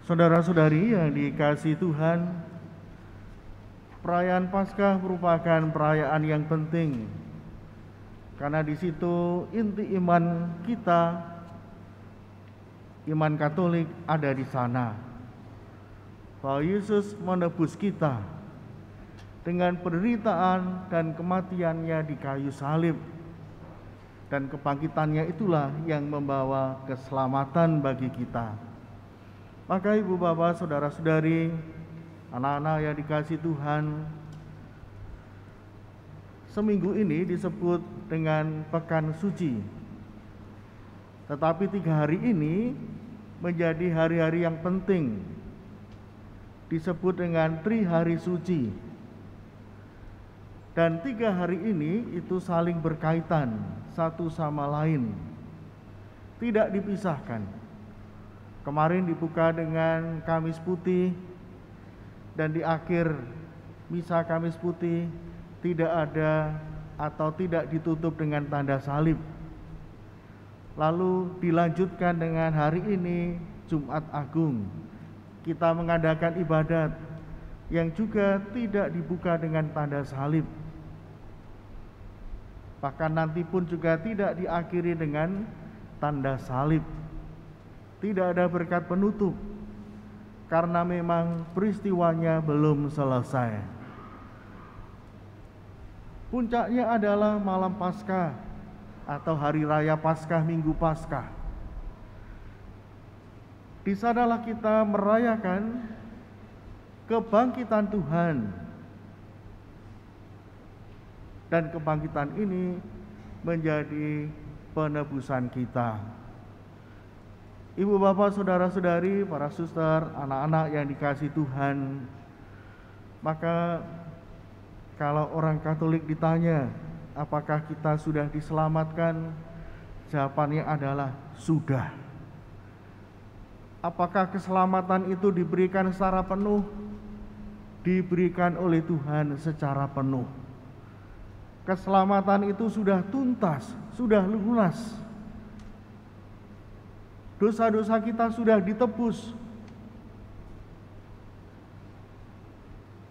Saudara-saudari yang dikasihi Tuhan, perayaan Paskah merupakan perayaan yang penting karena di situ inti iman kita, iman Katolik ada di sana. Bahwa Yesus menebus kita dengan penderitaan dan kematiannya di kayu salib, dan kebangkitannya itulah yang membawa keselamatan bagi kita. Maka ibu bapak, saudara-saudari, anak-anak yang dikasihi Tuhan, seminggu ini disebut dengan Pekan Suci. Tetapi 3 hari ini menjadi hari-hari yang penting, disebut dengan Trihari Suci. Dan 3 hari ini itu saling berkaitan satu sama lain, tidak dipisahkan. Kemarin dibuka dengan Kamis Putih, dan di akhir misa Kamis Putih tidak ada atau tidak ditutup dengan tanda salib. Lalu dilanjutkan dengan hari ini Jumat Agung, kita mengadakan ibadat yang juga tidak dibuka dengan tanda salib. Bahkan nanti pun juga tidak diakhiri dengan tanda salib. Tidak ada berkat penutup, karena memang peristiwanya belum selesai. Puncaknya adalah malam Paskah atau hari raya Paskah, Minggu Paskah. Di sanalah kita merayakan kebangkitan Tuhan. Dan kebangkitan ini menjadi penebusan kita. Ibu bapak, saudara-saudari, para suster, anak-anak yang dikasihi Tuhan, maka kalau orang Katolik ditanya, apakah kita sudah diselamatkan? Jawabannya adalah sudah. Apakah keselamatan itu diberikan secara penuh? Diberikan oleh Tuhan secara penuh. Keselamatan itu sudah tuntas, sudah lunas. Dosa-dosa kita sudah ditebus,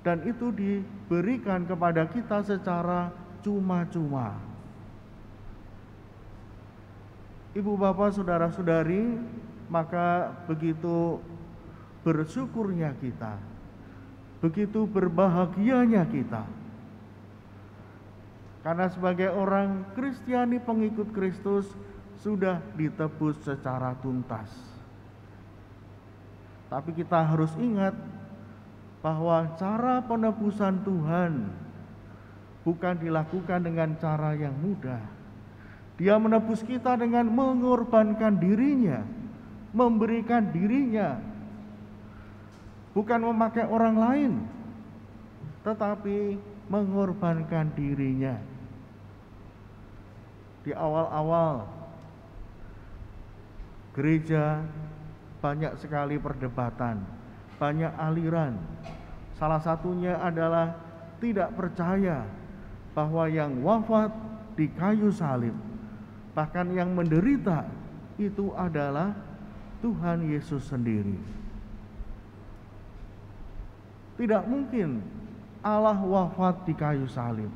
dan itu diberikan kepada kita secara cuma-cuma. Ibu bapak, saudara-saudari, maka begitu bersyukurnya kita, begitu berbahagianya kita, karena sebagai orang Kristiani, pengikut Kristus, sudah ditebus secara tuntas. Tapi kita harus ingat bahwa cara penebusan Tuhan bukan dilakukan dengan cara yang mudah. Dia menebus kita dengan mengorbankan dirinya, memberikan dirinya, bukan memakai orang lain, tetapi mengorbankan dirinya. Di awal-awal gereja banyak sekali perdebatan, banyak aliran. Salah satunya adalah tidak percaya bahwa yang wafat di kayu salib, bahkan yang menderita, itu adalah Tuhan Yesus sendiri. Tidak mungkin Allah wafat di kayu salib.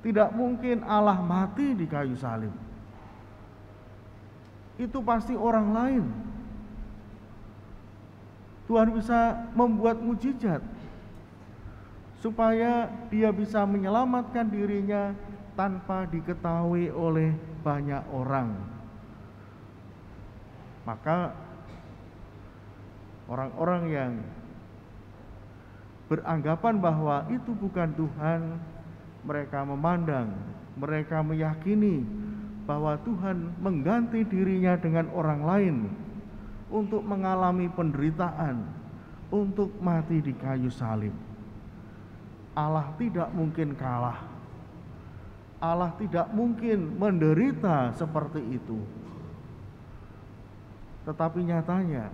Tidak mungkin Allah mati di kayu salib. Itu pasti orang lain. Tuhan bisa membuat mujizat supaya dia bisa menyelamatkan dirinya tanpa diketahui oleh banyak orang. Maka orang-orang yang beranggapan bahwa itu bukan Tuhan, mereka memandang, mereka meyakini bahwa Tuhan mengganti dirinya dengan orang lain untuk mengalami penderitaan, untuk mati di kayu salib. Allah tidak mungkin kalah. Allah tidak mungkin menderita seperti itu. Tetapi nyatanya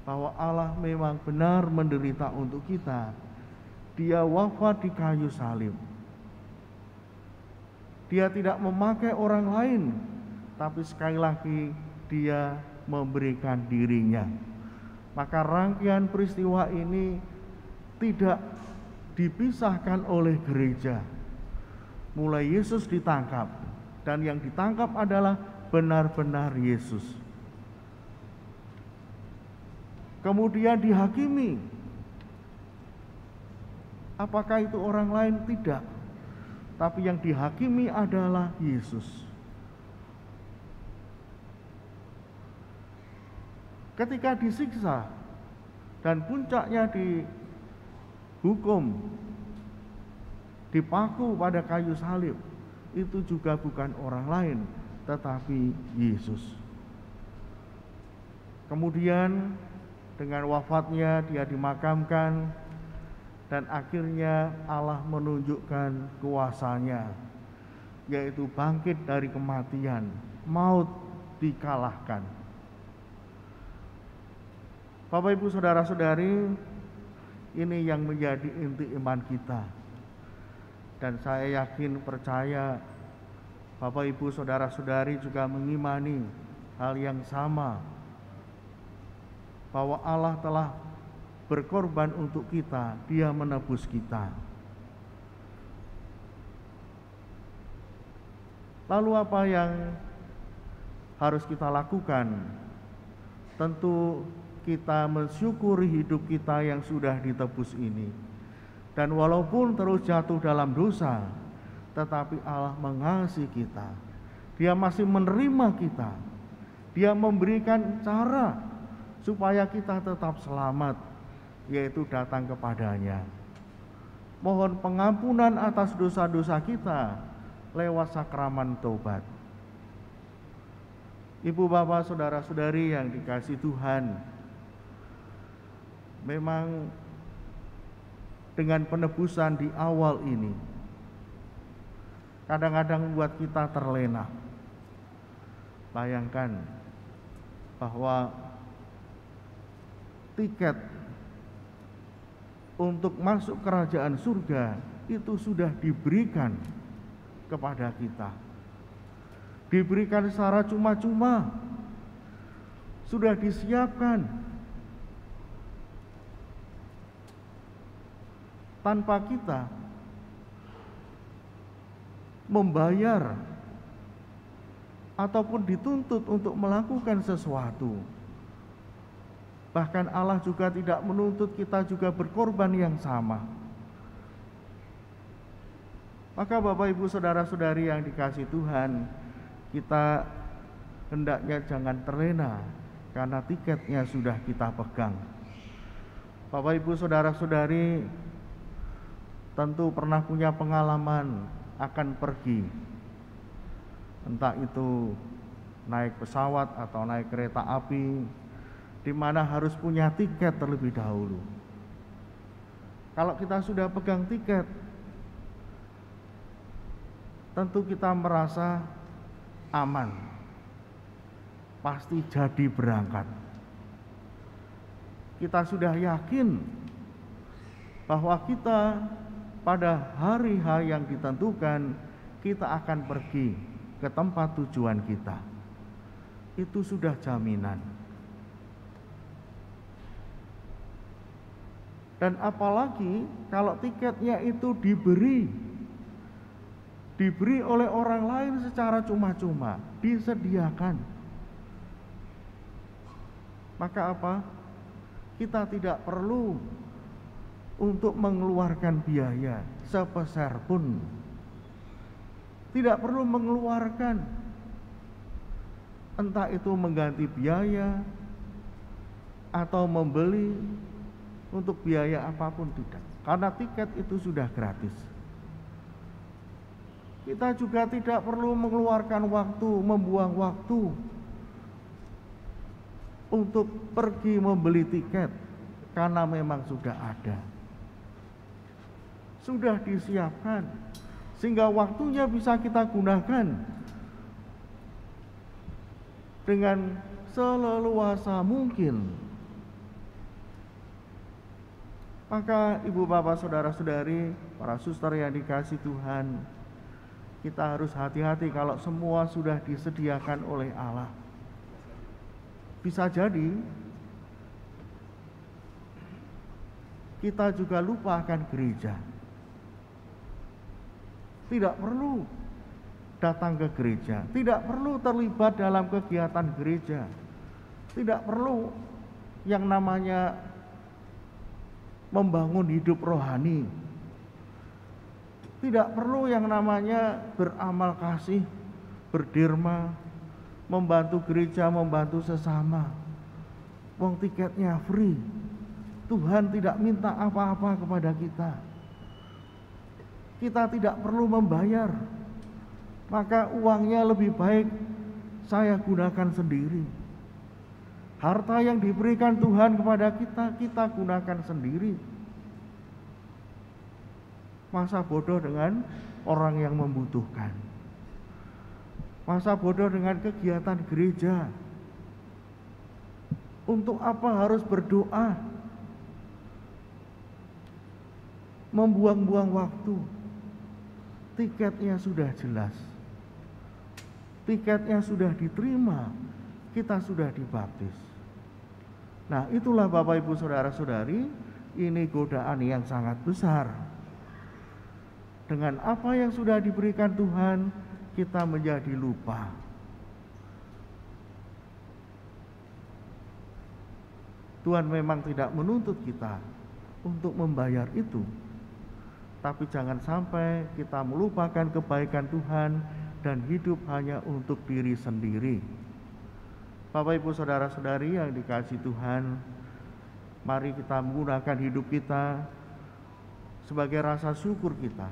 bahwa Allah memang benar menderita untuk kita. Dia wafat di kayu salib. Dia tidak memakai orang lain, tapi sekali lagi dia memberikan dirinya. Maka rangkaian peristiwa ini tidak dipisahkan oleh gereja. Mulai Yesus ditangkap, dan yang ditangkap adalah benar-benar Yesus. Kemudian dihakimi. Apakah itu orang lain? Tidak. Tapi yang dihakimi adalah Yesus. Ketika disiksa dan puncaknya dihukum, dipaku pada kayu salib, itu juga bukan orang lain tetapi Yesus. Kemudian dengan wafatnya dia dimakamkan, dan akhirnya Allah menunjukkan kuasa-Nya, yaitu bangkit dari kematian, maut dikalahkan. Bapak Ibu saudara-saudari, ini yang menjadi inti iman kita. Dan saya yakin, percaya, Bapak Ibu saudara-saudari juga mengimani hal yang sama, bahwa Allah telah berkorban untuk kita, Dia menebus kita. Lalu apa yang harus kita lakukan? Tentu kita mensyukuri hidup kita yang sudah ditebus ini. Dan walaupun terus jatuh dalam dosa, tetapi Allah mengasihi kita. Dia masih menerima kita. Dia memberikan cara supaya kita tetap selamat, yaitu datang kepadanya. Mohon pengampunan atas dosa-dosa kita lewat sakramen taubat. Ibu, bapak, saudara-saudari yang dikasihi Tuhan, memang dengan penebusan di awal ini kadang-kadang membuat kita terlena. Bayangkan bahwa tiket untuk masuk kerajaan surga itu sudah diberikan kepada kita. Diberikan secara cuma-cuma, sudah disiapkan tanpa kita membayar ataupun dituntut untuk melakukan sesuatu. Bahkan Allah juga tidak menuntut kita juga berkorban yang sama. Maka Bapak Ibu saudara-saudari yang dikasihi Tuhan, kita hendaknya jangan terlena karena tiketnya sudah kita pegang. Bapak Ibu saudara-saudari tentu pernah punya pengalaman akan pergi, entah itu naik pesawat atau naik kereta api, di mana harus punya tiket terlebih dahulu. Kalau kita sudah pegang tiket, tentu kita merasa aman, pasti jadi berangkat. Kita sudah yakin bahwa kita pada hari H yang ditentukan kita akan pergi ke tempat tujuan kita. Itu sudah jaminan. Dan apalagi kalau tiketnya itu diberi oleh orang lain secara cuma-cuma, disediakan. Maka apa? Kita tidak perlu untuk mengeluarkan biaya sepeser pun. Tidak perlu mengeluarkan, entah itu mengganti biaya atau membeli untuk biaya apapun, tidak. Karena tiket itu sudah gratis. Kita juga tidak perlu mengeluarkan waktu, membuang waktu untuk pergi membeli tiket, karena memang sudah ada. Sudah disiapkan, sehingga waktunya bisa kita gunakan dengan seleluasa mungkin. Maka ibu bapak saudara-saudari, para suster yang dikasihi Tuhan, kita harus hati-hati kalau semua sudah disediakan oleh Allah. Bisa jadi kita juga lupa akan gereja. Tidak perlu datang ke gereja, tidak perlu terlibat dalam kegiatan gereja, tidak perlu yang namanya membangun hidup rohani, tidak perlu yang namanya beramal kasih, berderma, membantu gereja, membantu sesama. Wong tiketnya free. Tuhan tidak minta apa-apa kepada kita. Kita tidak perlu membayar. Maka uangnya lebih baik saya gunakan sendiri. Harta yang diberikan Tuhan kepada kita, kita gunakan sendiri. Masa bodoh dengan orang yang membutuhkan. Masa bodoh dengan kegiatan gereja. Untuk apa harus berdoa? Membuang-buang waktu. Tiketnya sudah jelas. Tiketnya sudah diterima. Kita sudah dibaptis. Nah, itulah Bapak Ibu Saudara-saudari, ini godaan yang sangat besar. Dengan apa yang sudah diberikan Tuhan, kita menjadi lupa. Tuhan memang tidak menuntut kita untuk membayar itu. Tapi jangan sampai kita melupakan kebaikan Tuhan dan hidup hanya untuk diri sendiri. Bapak Ibu Saudara-saudari yang dikasihi Tuhan, mari kita menggunakan hidup kita sebagai rasa syukur kita,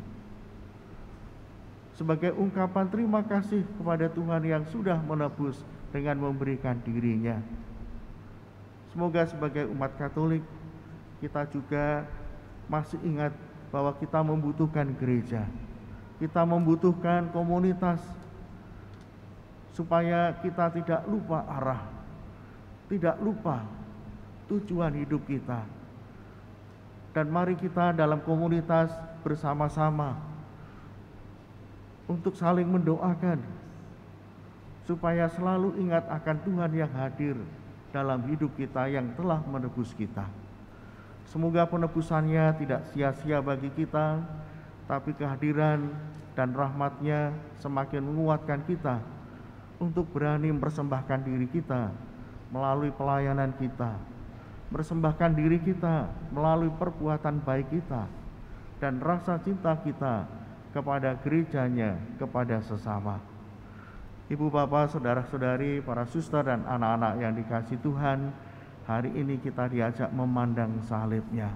sebagai ungkapan terima kasih kepada Tuhan yang sudah menebus dengan memberikan dirinya. Semoga sebagai umat Katolik kita juga masih ingat bahwa kita membutuhkan gereja, kita membutuhkan komunitas, supaya kita tidak lupa arah, tidak lupa tujuan hidup kita. Dan mari kita dalam komunitas bersama-sama untuk saling mendoakan, supaya selalu ingat akan Tuhan yang hadir dalam hidup kita yang telah menebus kita. Semoga penebusannya tidak sia-sia bagi kita, tapi kehadiran dan rahmat-Nya semakin menguatkan kita untuk berani mempersembahkan diri kita melalui pelayanan kita, mempersembahkan diri kita melalui perbuatan baik kita, dan rasa cinta kita kepada gerejanya, kepada sesama. Ibu bapak, saudara-saudari, para suster dan anak-anak yang dikasihi Tuhan, hari ini kita diajak memandang salib-Nya.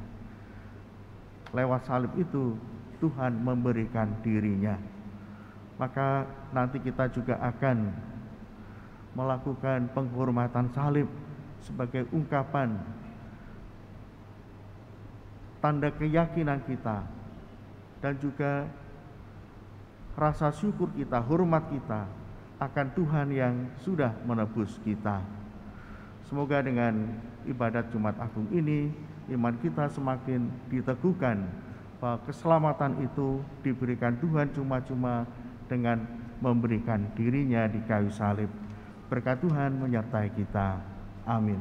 Lewat salib itu Tuhan memberikan dirinya. Maka nanti kita juga akan melakukan penghormatan salib sebagai ungkapan tanda keyakinan kita dan juga rasa syukur kita, hormat kita akan Tuhan yang sudah menebus kita. Semoga dengan ibadat Jumat Agung ini iman kita semakin diteguhkan bahwa keselamatan itu diberikan Tuhan cuma-cuma dengan memberikan dirinya di kayu salib. Berkat Tuhan menyertai kita. Amin.